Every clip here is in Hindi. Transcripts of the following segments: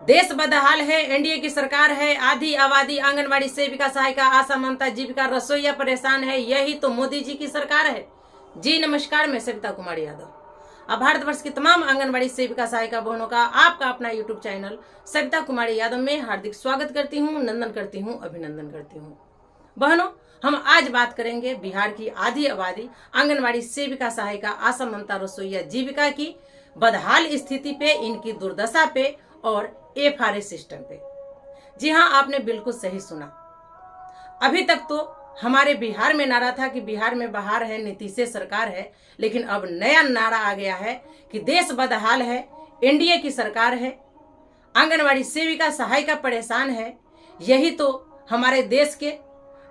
देश बदहाल है, एनडीए की सरकार है, आधी आबादी आंगनबाड़ी सेविका, सहायिका, आशा, ममता, जीविका, रसोईया परेशान है, यही तो मोदी जी की सरकार है। जी नमस्कार, मैं सविता कुमारी यादव। अब भारतवर्ष की तमाम आंगनबाड़ी सेविका, सहायिका बहनों का आपका अपना यूट्यूब चैनल सविता कुमारी यादव में हार्दिक स्वागत करती हूँ, नंदन करती हूँ, अभिनंदन करती हूँ। बहनों, हम आज बात करेंगे बिहार की आधी आबादी आंगनबाड़ी सेविका, सहायिका, आशा, ममता, रसोईया, जीविका की बदहाल स्थिति पे, इनकी दुर्दशा पे और एफआरए सिस्टम पे। जी हाँ, आपने बिल्कुल सही सुना। अभी तक तो हमारे बिहार में नारा था कि बिहार में बहार है, नीतीश सरकार है, लेकिन अब नया नारा आ गया है कि देश बदहाल है, एनडीए की सरकार है, आंगनबाड़ी सेविका, सहायिका परेशान है। यही तो हमारे देश के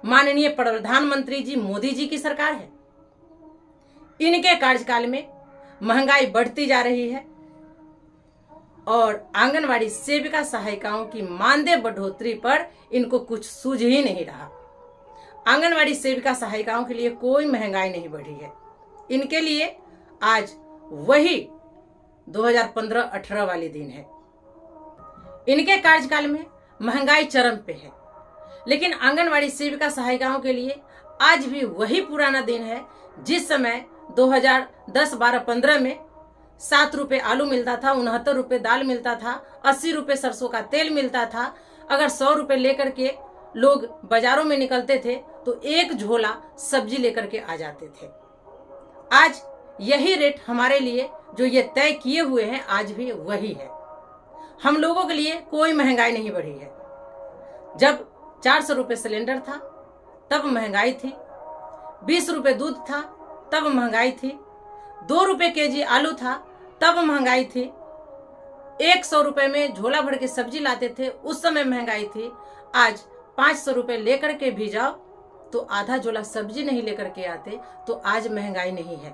माननीय प्रधानमंत्री जी मोदी जी की सरकार है। इनके कार्यकाल में महंगाई बढ़ती जा रही है और आंगनवाड़ी सेविका, सहायिकाओं की मानदेय बढ़ोतरी पर इनको कुछ सूझ ही नहीं रहा। आंगनवाड़ी सेविका, सहायिकाओं के लिए कोई महंगाई नहीं बढ़ी है। इनके लिए आज वही 2015-18 वाले दिन है। इनके कार्यकाल में महंगाई चरम पे है, लेकिन आंगनवाड़ी सेविका, सहायिकाओं के लिए आज भी वही पुराना दिन है जिस समय 2010-12-15 में 7 रुपए आलू मिलता था, 69 रुपए दाल मिलता था, 80 रुपए सरसों का तेल मिलता था। अगर 100 रुपए लेकर के लोग बाजारों में निकलते थे तो एक झोला सब्जी लेकर के आ जाते थे। आज यही रेट हमारे लिए जो ये तय किए हुए हैं, आज भी वही है। हम लोगों के लिए कोई महंगाई नहीं बढ़ी है। जब 400 रुपए सिलेंडर था तब महंगाई थी, 20 रुपए दूध था तब महंगाई थी, 2 रुपए केजी आलू था तब महंगाई थी, 100 रुपए में झोला भर के सब्जी लाते थे, उस समय महंगाई थी। आज 500 रुपए लेकर के भी जाओ तो आधा झोला सब्जी नहीं लेकर के आते, तो आज महंगाई नहीं है।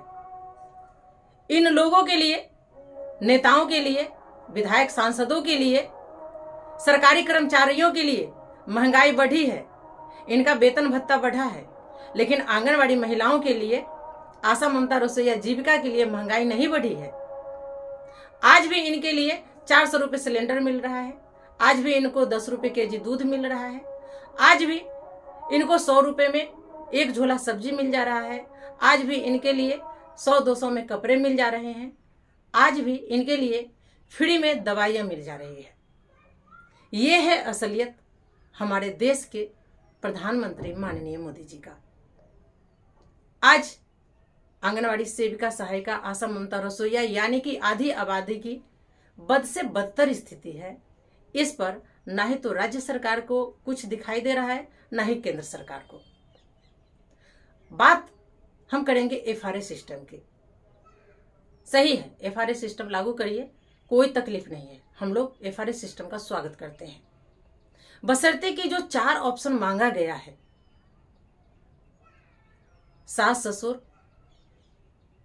इन लोगों के लिए, नेताओं के लिए, विधायक सांसदों के लिए, सरकारी कर्मचारियों के लिए महंगाई बढ़ी है, इनका वेतन भत्ता बढ़ा है, लेकिन आंगनवाड़ी महिलाओं के लिए, आशा, ममता, रसोईया, जीविका के लिए महंगाई नहीं बढ़ी है। आज भी इनके लिए 400 रुपए सिलेंडर मिल रहा है, आज भी इनको 10 रुपए केजी दूध मिल रहा है, आज भी इनको 100 रुपए में एक झोला सब्जी मिल जा रहा है, आज भी इनके लिए 100-200 में कपड़े मिल जा रहे हैं, आज भी इनके लिए फ्री में दवाइयाँ मिल जा रही है। ये है असलियत हमारे देश के प्रधानमंत्री माननीय मोदी जी का। आज आंगनवाड़ी सेविका, सहायिका, आशा, ममता, रसोईया यानी कि आधी आबादी की बद से बदतर स्थिति है। इस पर ना ही तो राज्य सरकार को कुछ दिखाई दे रहा है, ना ही केंद्र सरकार को। बात हम करेंगे एफआरए सिस्टम की। सही है, एफआरए सिस्टम लागू करिए, कोई तकलीफ नहीं है। हम लोग एफआरए सिस्टम का स्वागत करते हैं, बशर्ते कि जो 4 ऑप्शन मांगा गया है, सास, ससुर,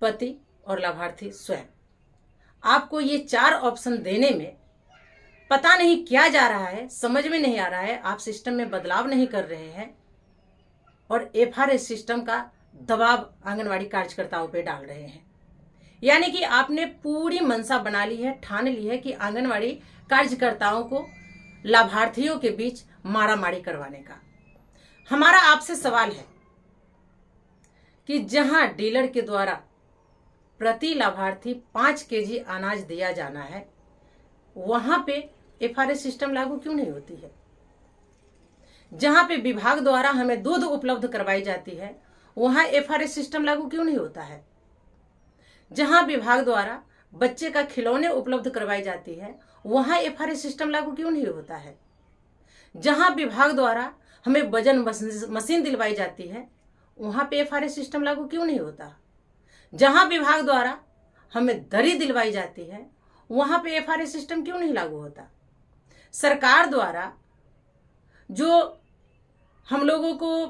पति और लाभार्थी स्वयं, आपको ये 4 ऑप्शन देने में पता नहीं क्या जा रहा है, समझ में नहीं आ रहा है। आप सिस्टम में बदलाव नहीं कर रहे हैं और एफआरए सिस्टम का दबाव आंगनवाड़ी कार्यकर्ताओं पे डाल रहे हैं। यानी कि आपने पूरी मंशा बना ली है, ठान ली है कि आंगनवाड़ी कार्यकर्ताओं को लाभार्थियों के बीच मारामारी करवाने का। हमारा आपसे सवाल है कि जहां डीलर के द्वारा प्रति लाभार्थी 5 केजी अनाज दिया जाना है, वहां पे एफआरए सिस्टम लागू क्यों नहीं होती है? जहां पे विभाग द्वारा हमें दूध उपलब्ध करवाई जाती है, वहां एफआरए सिस्टम लागू क्यों नहीं होता है? जहां विभाग द्वारा बच्चे का खिलौने उपलब्ध करवाई जाती है, वहां एफआरए सिस्टम लागू क्यों नहीं होता है? जहां विभाग द्वारा हमें वजन मशीन दिलवाई जाती है, वहां पे एफआरए सिस्टम लागू क्यों नहीं होता? जहां विभाग द्वारा हमें दरी दिलवाई जाती है, वहां पे एफआरए सिस्टम क्यों नहीं लागू होता? सरकार द्वारा जो हम लोगों को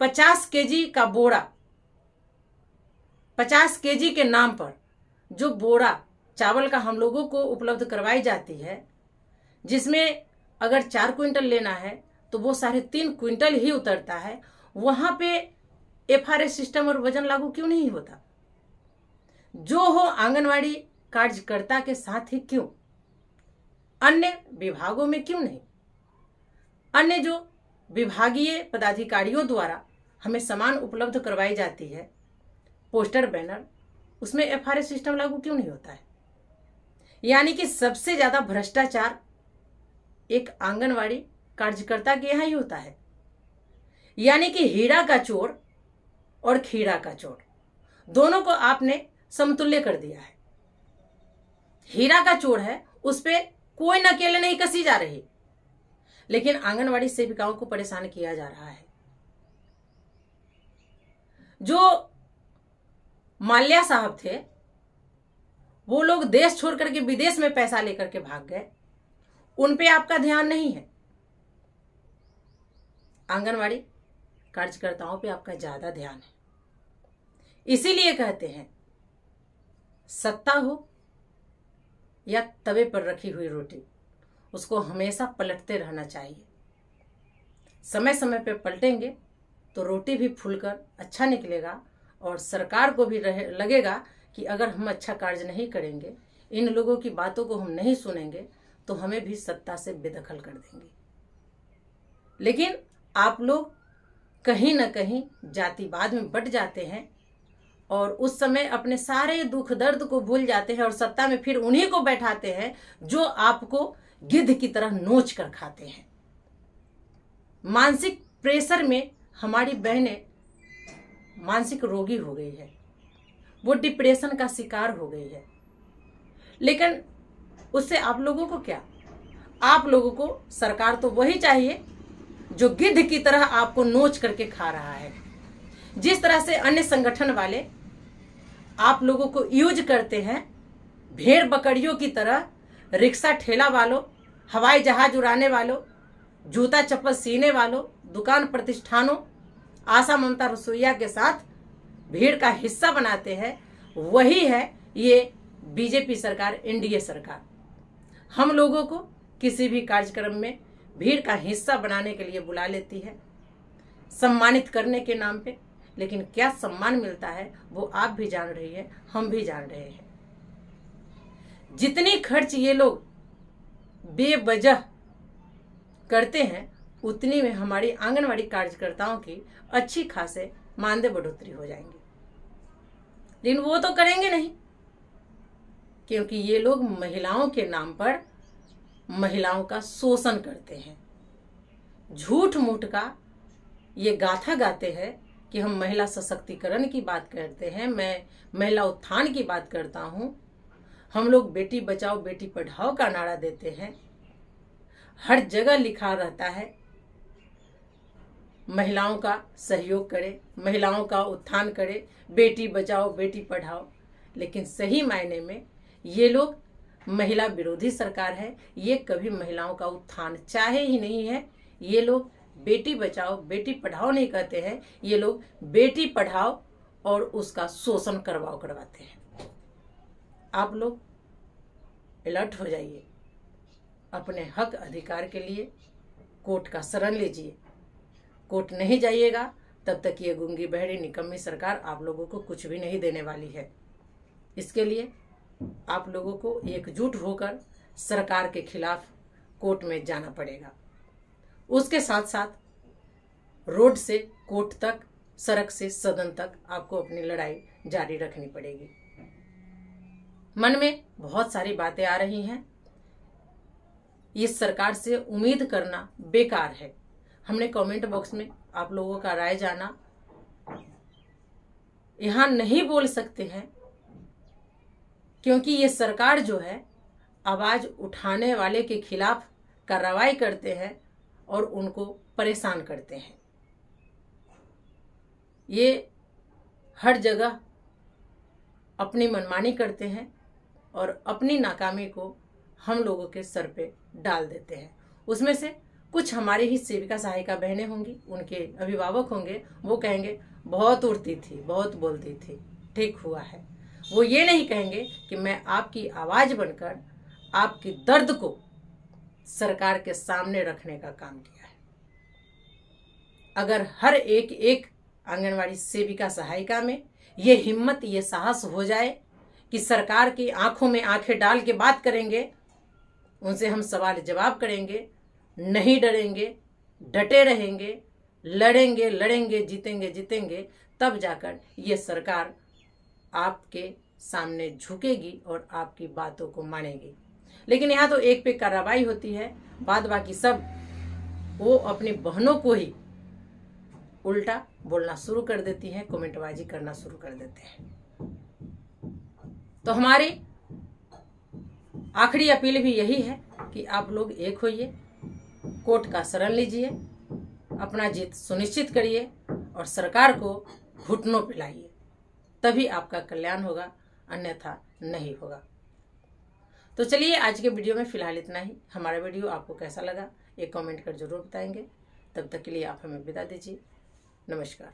50 केजी का बोरा, 50 केजी के नाम पर जो बोरा चावल का हम लोगों को उपलब्ध करवाई जाती है, जिसमें अगर 4 क्विंटल लेना है तो वो 3.5 क्विंटल ही उतरता है, वहां पे एफआरए सिस्टम और वजन लागू क्यों नहीं होता? जो हो आंगनवाड़ी कार्यकर्ता के साथ ही क्यों? अन्य विभागों में क्यों नहीं? अन्य जो विभागीय पदाधिकारियों द्वारा हमें सामान उपलब्ध करवाई जाती है, पोस्टर बैनर, उसमें FRA सिस्टम लागू क्यों नहीं होता है? यानी कि सबसे ज्यादा भ्रष्टाचार एक आंगनवाड़ी कार्यकर्ता के यहाँ ही होता है। यानी कि हीरा का चोर और खीरा का चोर दोनों को आपने समतुल्य कर दिया है। हीरा का चोर है, उस पे कोई नकेल नहीं कसी जा रही, लेकिन आंगनवाड़ी सेविकाओं को परेशान किया जा रहा है। जो माल्या साहब थे, वो लोग देश छोड़ करके विदेश में पैसा लेकर के भाग गए, उन पे आपका ध्यान नहीं है। आंगनवाड़ी कार्यकर्ताओं पे आपका ज्यादा ध्यान है। इसीलिए कहते हैं, सत्ता हो या तवे पर रखी हुई रोटी, उसको हमेशा पलटते रहना चाहिए। समय समय पे पलटेंगे तो रोटी भी फूलकर अच्छा निकलेगा और सरकार को भी लगेगा कि अगर हम अच्छा कार्य नहीं करेंगे, इन लोगों की बातों को हम नहीं सुनेंगे, तो हमें भी सत्ता से बेदखल कर देंगे। लेकिन आप लोग कहीं ना कहीं जातिवाद में बट जाते हैं और उस समय अपने सारे दुख दर्द को भूल जाते हैं और सत्ता में फिर उन्हीं को बैठाते हैं जो आपको गिद्ध की तरह नोच कर खाते हैं। मानसिक प्रेशर में हमारी बहनें मानसिक रोगी हो गई है, वो डिप्रेशन का शिकार हो गई है। लेकिन उससे आप लोगों को क्या? आप लोगों को सरकार तो वही चाहिए जो गिद्ध की तरह आपको नोच करके खा रहा है। जिस तरह से अन्य संगठन वाले आप लोगों को यूज करते हैं, भेड़ बकरियों की तरह, रिक्शा ठेला वालों, हवाई जहाज उड़ाने वालों, जूता चप्पल सीने वालों, दुकान प्रतिष्ठानों, आशा ममता रसोईया के साथ भीड़ का हिस्सा बनाते हैं, वही है ये बीजेपी सरकार, NDA सरकार। हम लोगों को किसी भी कार्यक्रम में भीड़ का हिस्सा बनाने के लिए बुला लेती है, सम्मानित करने के नाम पे, लेकिन क्या सम्मान मिलता है वो आप भी जान रही है, हम भी जान रहे हैं। जितनी खर्च ये लोग बेवजह करते हैं, उतनी में हमारी आंगनवाड़ी कार्यकर्ताओं की अच्छी खासे मानदेय बढ़ोतरी हो जाएंगी। लेकिन वो तो करेंगे नहीं, क्योंकि ये लोग महिलाओं के नाम पर महिलाओं का शोषण करते हैं। झूठ मूठ का ये गाथा गाते हैं कि हम महिला सशक्तिकरण की बात करते हैं, मैं महिला उत्थान की बात करता हूं, हम लोग बेटी बचाओ बेटी पढ़ाओ का नारा देते हैं। हर जगह लिखा रहता है महिलाओं का सहयोग करे, महिलाओं का उत्थान करे, बेटी बचाओ बेटी पढ़ाओ, लेकिन सही मायने में ये लोग महिला विरोधी सरकार है। ये कभी महिलाओं का उत्थान चाहे ही नहीं है। ये लोग बेटी बचाओ बेटी पढ़ाओ नहीं कहते हैं, ये लोग बेटी पढ़ाओ और उसका शोषण करवाते हैं। आप लोग अलर्ट हो जाइए, अपने हक अधिकार के लिए कोर्ट का शरण लीजिए। कोर्ट नहीं जाइएगा तब तक ये गूंगी बहरी निकम्मी सरकार आप लोगों को कुछ भी नहीं देने वाली है। इसके लिए आप लोगों को एकजुट होकर सरकार के खिलाफ कोर्ट में जाना पड़ेगा। उसके साथ साथ रोड से कोर्ट तक, सड़क से सदन तक आपको अपनी लड़ाई जारी रखनी पड़ेगी। मन में बहुत सारी बातें आ रही हैं। इस सरकार से उम्मीद करना बेकार है। हमने कमेंट बॉक्स में आप लोगों का राय जाना, यहां नहीं बोल सकते हैं क्योंकि ये सरकार जो है आवाज उठाने वाले के खिलाफ कार्रवाई करते हैं और उनको परेशान करते हैं। ये हर जगह अपनी मनमानी करते हैं और अपनी नाकामी को हम लोगों के सर पे डाल देते हैं। उसमें से कुछ हमारी ही सेविका सहायिका बहनें होंगी, उनके अभिभावक होंगे, वो कहेंगे बहुत उड़ती थी, बहुत बोलती थी, ठीक हुआ है। वो ये नहीं कहेंगे कि मैं आपकी आवाज बनकर आपके दर्द को सरकार के सामने रखने का काम किया है। अगर हर एक आंगनवाड़ी सेविका सहायिका में ये हिम्मत, ये साहस हो जाए कि सरकार की आंखों में आंखें डाल के बात करेंगे, उनसे हम सवाल जवाब करेंगे, नहीं डरेंगे, डटे रहेंगे, लड़ेंगे लड़ेंगे, जीतेंगे जीतेंगे, तब जाकर ये सरकार आपके सामने झुकेगी और आपकी बातों को मानेगी। लेकिन यहाँ तो एक पे कार्रवाई होती है, बाद बाकी सब वो अपनी बहनों को ही उल्टा बोलना शुरू कर देती हैं, कमेंटबाजी करना शुरू कर देते हैं। तो हमारी आखिरी अपील भी यही है कि आप लोग एक होइए, कोर्ट का शरण लीजिए, अपना जीत सुनिश्चित करिए और सरकार को घुटनों पे लाइए, तभी आपका कल्याण होगा, अन्यथा नहीं होगा। तो चलिए आज के वीडियो में फिलहाल इतना ही। हमारा वीडियो आपको कैसा लगा एक कमेंट कर जरूर बताएंगे। तब तक के लिए आप हमें विदा दीजिए। नमस्कार।